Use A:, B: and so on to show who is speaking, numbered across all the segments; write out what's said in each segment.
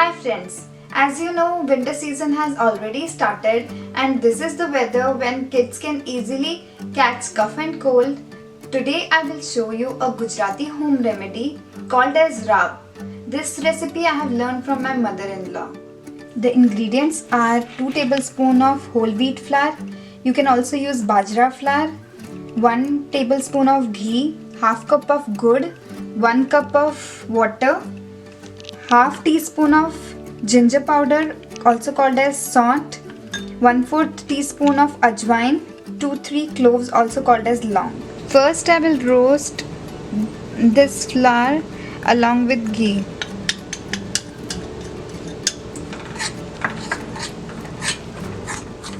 A: Hi friends, as you know, winter season has already started and this is the weather when kids can easily catch cough and cold. Today I will show you a Gujarati home remedy called as RAAB. This recipe I have learned from my mother-in-law. The ingredients are 2 tablespoons of whole wheat flour. You can also use bajra flour, 1 tablespoon of ghee, half cup of gur, 1 cup of water, half teaspoon of ginger powder also called as salt, 1/4 teaspoon of ajwain, 2-3 cloves also called as long. First I will roast this flour along with ghee.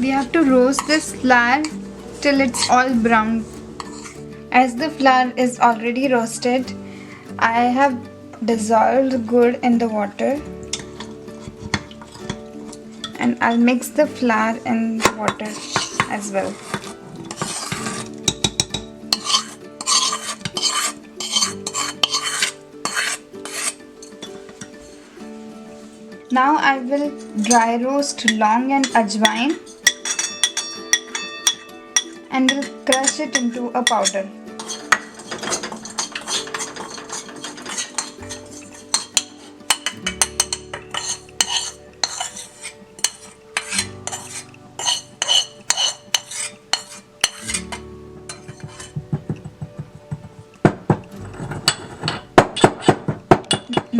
A: We have to roast this flour till it's all brown. As the flour is already roasted, I have dissolved gur in the water and I'll mix the flour in water as well. Now I will dry roast long and ajwain and will crush it into a powder.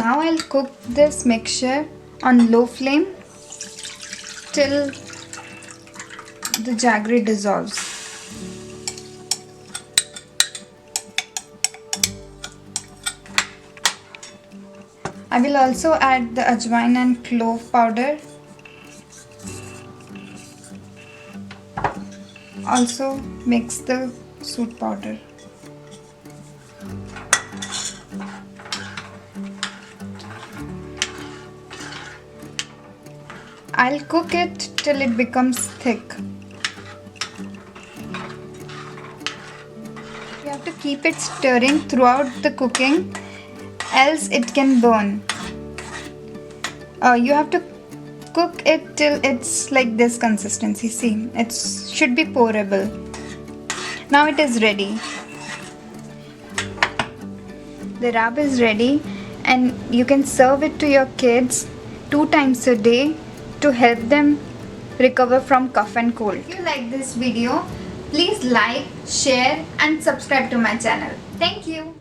A: Now I'll cook this mixture on low flame till the jaggery dissolves. I will also add the ajwain and clove powder. Also mix the soot powder. I'll cook it till it becomes thick. You have to keep it stirring throughout the cooking, else it can burn. You have to cook it till it's like this consistency. See, it should be pourable. Now it is ready. The RAAB is ready and you can serve it to your kids 2 times a day to help them recover from cough and cold. If you like this video, please like, share and subscribe to my channel. Thank you.